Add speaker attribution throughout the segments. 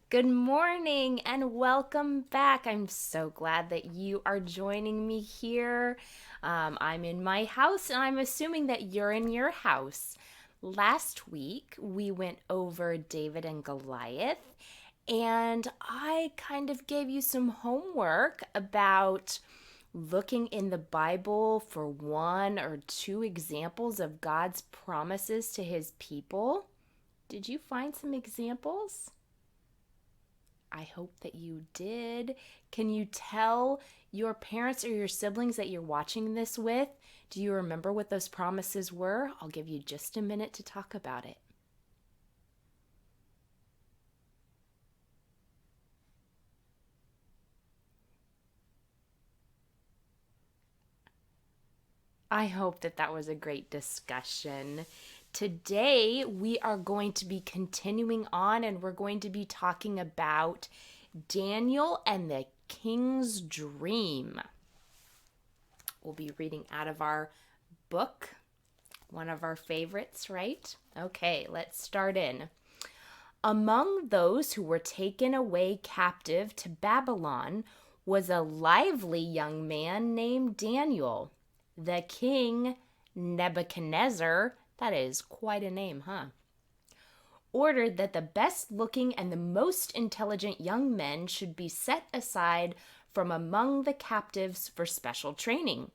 Speaker 1: Good morning and welcome back. I'm so glad that you are joining me here. I'm in my house and I'm assuming that you're in your house. Last week, we went over David and Goliath, and I kind of gave you some homework about looking in the Bible for one or two examples of God's promises to his people. Did you find some examples? I hope that you did. Can you tell your parents or your siblings that you're watching this with? Do you remember what those promises were? I'll give you just a minute to talk about it. I hope that that was a great discussion. Today, we are going to be continuing on and we're going to be talking about Daniel and the king's dream. We'll be reading out of our book, one of our favorites, right? Okay, let's start in. Among those who were taken away captive to Babylon was a lively young man named Daniel. The king Nebuchadnezzar, that is quite a name, huh? Ordered that the best looking and the most intelligent young men should be set aside from among the captives for special training.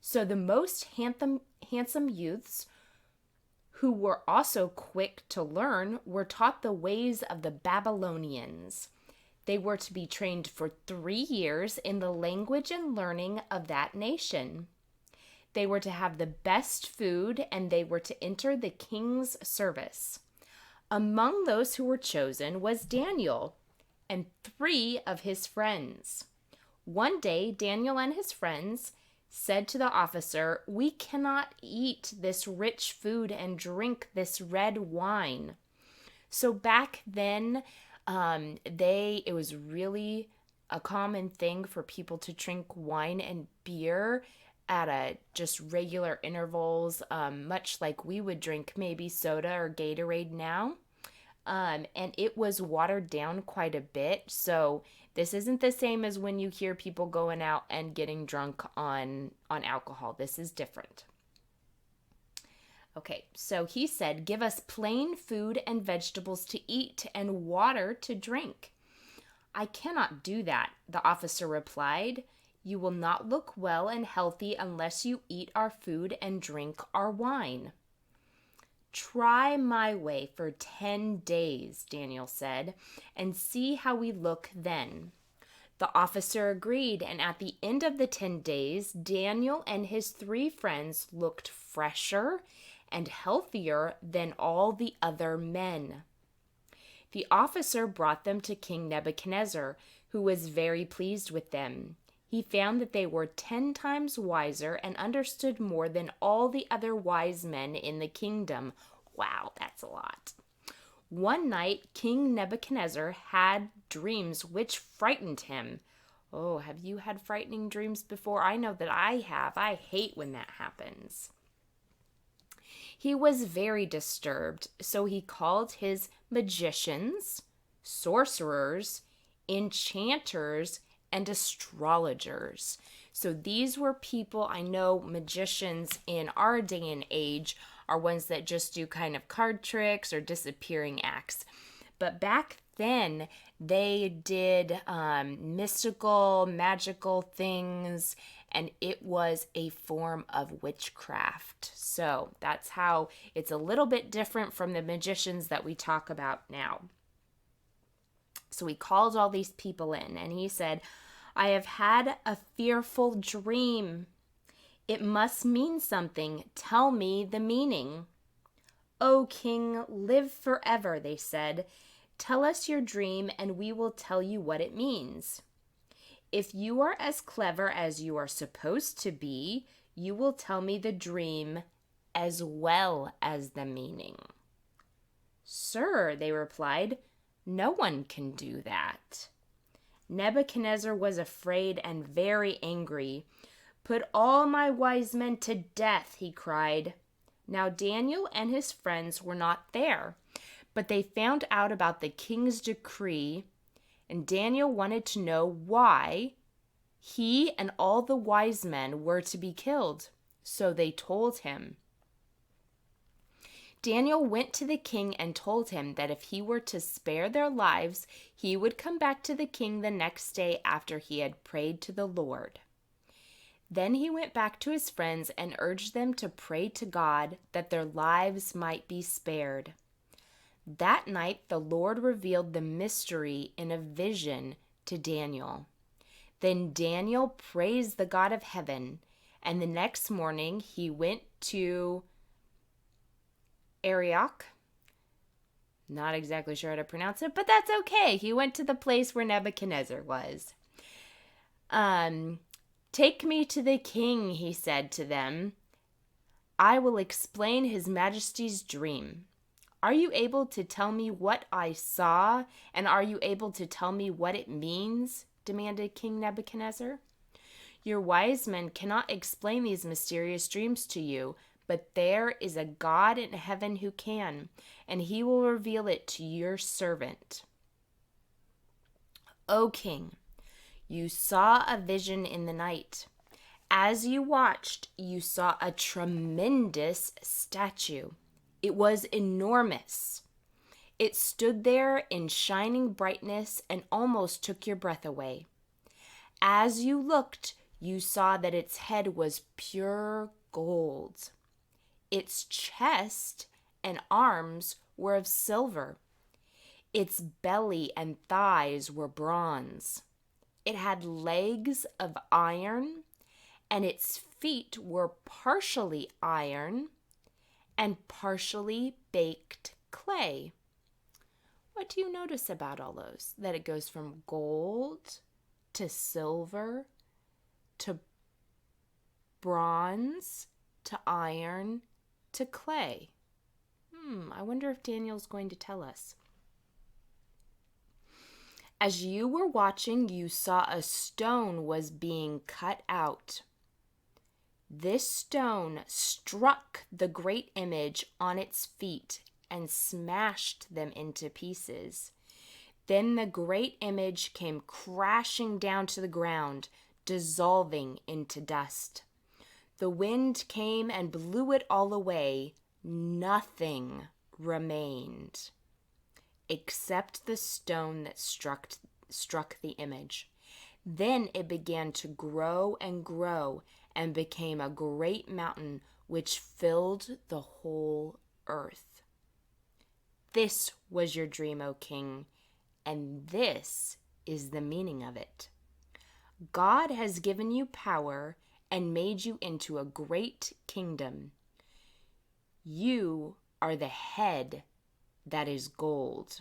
Speaker 1: So the most handsome youths, who were also quick to learn, were taught the ways of the Babylonians. They were to be trained for 3 years in the language and learning of that nation. They were to have the best food and they were to enter the king's service. Among those who were chosen was Daniel and 3 of his friends. One day, Daniel and his friends said to the officer, "We cannot eat this rich food and drink this red wine." So back then, it was really a common thing for people to drink wine and beer at just regular intervals, much like we would drink maybe soda or Gatorade now. And it was watered down quite a bit. So this isn't the same as when you hear people going out and getting drunk on alcohol. This is different. Okay, so he said, "Give us plain food and vegetables to eat and water to drink." "I cannot do that," the officer replied. "You will not look well and healthy unless you eat our food and drink our wine." "Try my way for 10 days, Daniel said, "and see how we look then." The officer agreed, and at the end of the 10 days, Daniel and his 3 friends looked fresher and healthier than all the other men. The officer brought them to King Nebuchadnezzar, who was very pleased with them. He found that they were 10 times wiser and understood more than all the other wise men in the kingdom. Wow, that's a lot. One night, King Nebuchadnezzar had dreams which frightened him. Oh, have you had frightening dreams before? I know that I have. I hate when that happens. He was very disturbed, so he called his magicians, sorcerers, enchanters, and astrologers. So these were people, I know magicians in our day and age are ones that just do kind of card tricks or disappearing acts. But back then, they did mystical, magical things, and it was a form of witchcraft. So that's how it's a little bit different from the magicians that we talk about now. So he called all these people in and he said, "I have had a fearful dream. It must mean something. Tell me the meaning." "O king, live forever," they said. "Tell us your dream and we will tell you what it means. If you are as clever as you are supposed to be, you will tell me the dream as well as the meaning." "Sir," they replied, "no one can do that." Nebuchadnezzar was afraid and very angry. "Put all my wise men to death," he cried. Now Daniel and his friends were not there, but they found out about the king's decree And Daniel wanted to know why he and all the wise men were to be killed. So they told him. Daniel went to the king and told him that if he were to spare their lives, he would come back to the king the next day after he had prayed to the Lord. Then he went back to his friends and urged them to pray to God that their lives might be spared. That night the Lord revealed the mystery in a vision to Daniel. Then Daniel praised the God of heaven, and the next morning he went to Arioch. Not exactly sure how to pronounce it, but that's okay. He went to the place where Nebuchadnezzar was. Take me to the king, he said to them. I will explain his majesty's dream. Are you able to tell me what I saw, and are you able to tell me what it means? Demanded King Nebuchadnezzar. Your wise men cannot explain these mysterious dreams to you, but there is a God in heaven who can, and he will reveal it to your servant. O king, you saw a vision in the night. As you watched, you saw a tremendous statue. It was enormous. It stood there in shining brightness and almost took your breath away. As you looked, you saw that its head was pure gold. Its chest and arms were of silver. Its belly and thighs were bronze. It had legs of iron, and its feet were partially iron and partially baked clay. What do you notice about all those? That it goes from gold to silver to bronze to iron to clay. I wonder if Daniel's going to tell us. As you were watching, you saw a stone was being cut out. This stone struck the great image on its feet and smashed them into pieces. Then the great image came crashing down to the ground, dissolving into dust. The wind came and blew it all away. Nothing remained except the stone that struck the image. Then it began to grow and became a great mountain which filled the whole earth. This was your dream, O king, and this is the meaning of it. God has given you power and made you into a great kingdom. You are the head that is gold.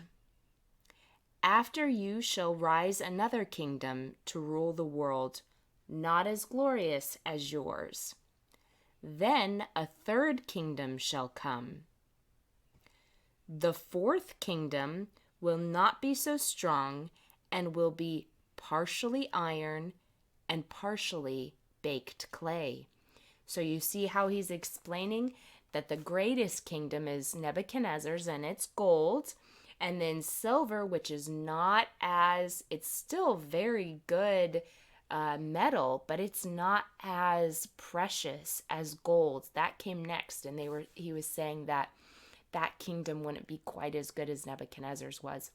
Speaker 1: After you shall rise another kingdom to rule the world, not as glorious as yours. Then a third kingdom shall come. The fourth kingdom will not be so strong and will be partially iron and partially baked clay. So you see how he's explaining that the greatest kingdom is Nebuchadnezzar's and it's gold, and then silver, which is not as, it's still very good metal, but it's not as precious as gold. That came next, and he was saying that that kingdom wouldn't be quite as good as Nebuchadnezzar's was.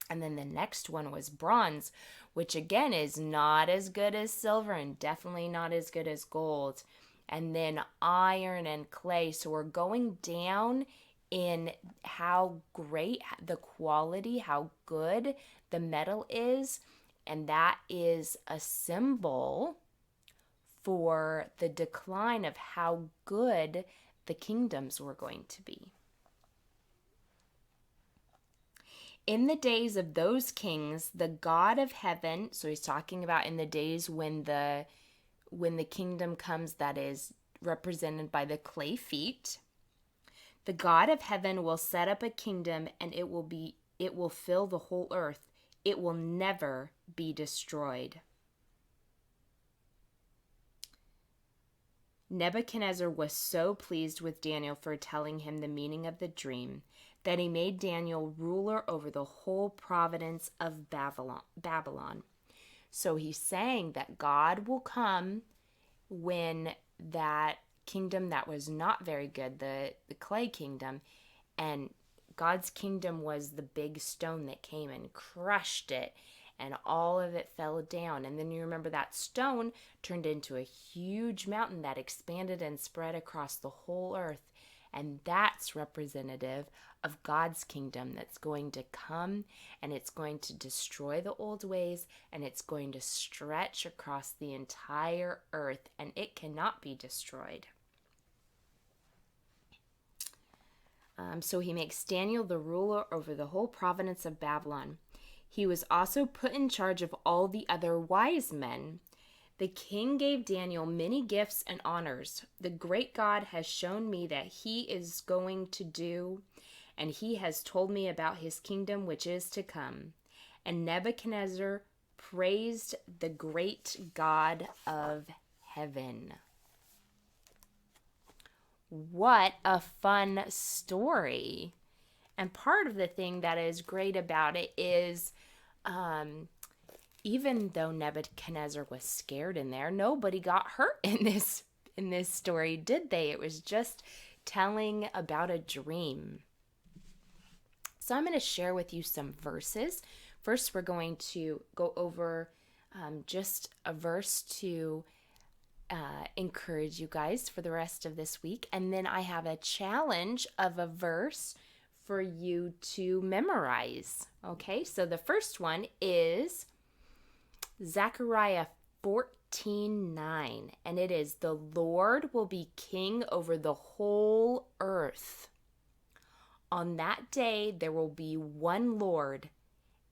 Speaker 1: And then the next one was bronze, which again is not as good as silver and definitely not as good as gold. And then iron and clay. So we're going down in how great the quality, how good the metal is. And that is a symbol for the decline of how good the kingdoms were going to be. In the days of those kings, the God of heaven, so he's talking about in the days when the kingdom comes that is represented by the clay feet, the God of heaven will set up a kingdom and it will fill the whole earth. It will never be destroyed. Nebuchadnezzar was so pleased with Daniel for telling him the meaning of the dream that he made Daniel ruler over the whole province of Babylon. So he's saying that God will come when that kingdom that was not very good, the clay kingdom, and God's kingdom was the big stone that came and crushed it, and all of it fell down. And then you remember that stone turned into a huge mountain that expanded and spread across the whole earth. And that's representative of God's kingdom that's going to come, and it's going to destroy the old ways, and it's going to stretch across the entire earth, and it cannot be destroyed. So he makes Daniel the ruler over the whole province of Babylon. He was also put in charge of all the other wise men. The king gave Daniel many gifts and honors. The great God has shown me that he is going to do, and he has told me about his kingdom which is to come. And Nebuchadnezzar praised the great God of heaven. What a fun story. And part of the thing that is great about it is even though Nebuchadnezzar was scared in there, nobody got hurt in this story, did they? It was just telling about a dream. So I'm going to share with you some verses. First, we're going to go over just a verse to encourage you guys for the rest of this week. And then I have a challenge of a verse for you to memorize. Okay, so the first one is Zechariah 14:9, and it is, "The Lord will be king over the whole earth. On that day there will be one Lord,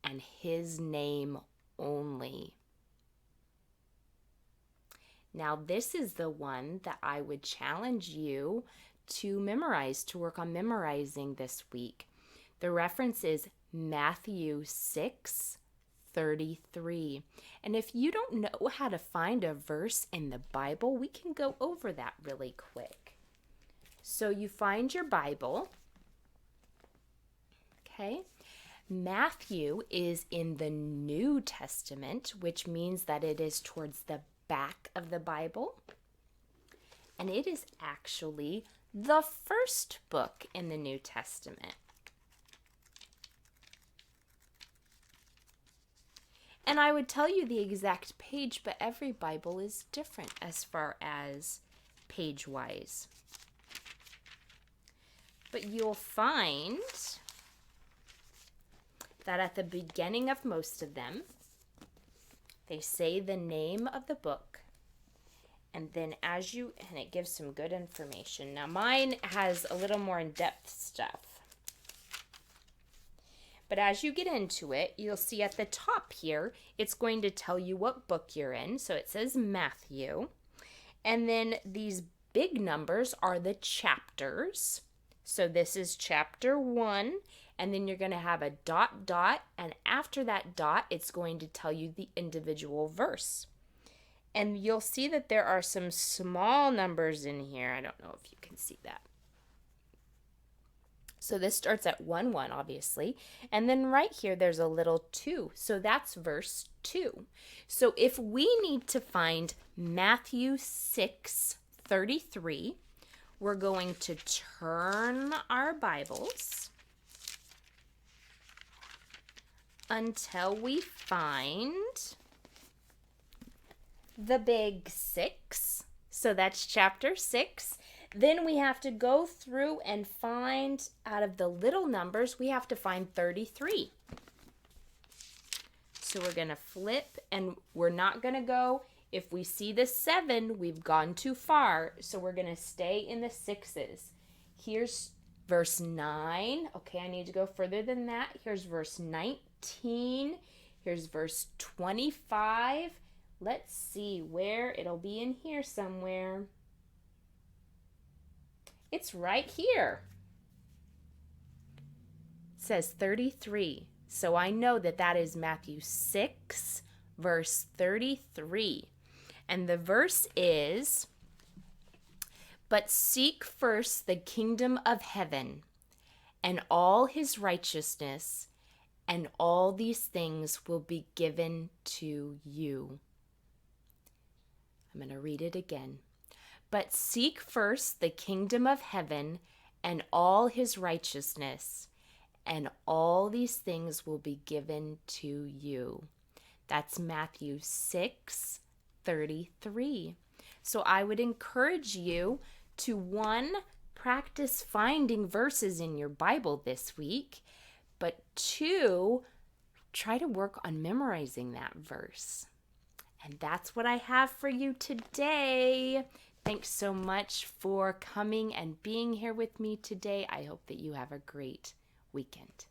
Speaker 1: and his name only." Now this is the one that I would challenge you to memorize, to work on memorizing this week. The reference is Matthew 6:33. And if you don't know how to find a verse in the Bible, we can go over that really quick. So you find your Bible. Okay. Matthew is in the New Testament, which means that it is towards the back of the Bible. And it is actually the first book in the New Testament. And I would tell you the exact page, but every Bible is different as far as page-wise. But you'll find that at the beginning of most of them, they say the name of the book. And then and it gives some good information. Now mine has a little more in-depth stuff. But as you get into it, you'll see at the top here, it's going to tell you what book you're in. So it says Matthew. And then these big numbers are the chapters. So this is chapter 1. And then you're going to have a dot, dot. And after that dot, it's going to tell you the individual verse. And you'll see that there are some small numbers in here. I don't know if you can see that. So this starts at 1:1, obviously. And then right here, there's a little 2. So that's verse 2. So if we need to find Matthew 6:33, we're going to turn our Bibles until we find the big 6. So that's chapter 6. Then we have to go through and find, out of the little numbers, we have to find 33. So we're going to flip, and we're not going to go, if we see the 7, we've gone too far. So we're going to stay in the 6s. Here's verse 9. Okay, I need to go further than that. Here's verse 19. Here's verse 25. Let's see where it'll be in here somewhere. It's right here. It says 33. So I know that that is Matthew 6, verse 33. And the verse is, "But seek first the kingdom of heaven, and all his righteousness, and all these things will be given to you. I'm going to read it again. But seek first the kingdom of heaven and all his righteousness, and all these things will be given to you. That's Matthew 6:33. So I would encourage you to, one, practice finding verses in your Bible this week, but two, try to work on memorizing that verse. And that's what I have for you today. Thanks so much for coming and being here with me today. I hope that you have a great weekend.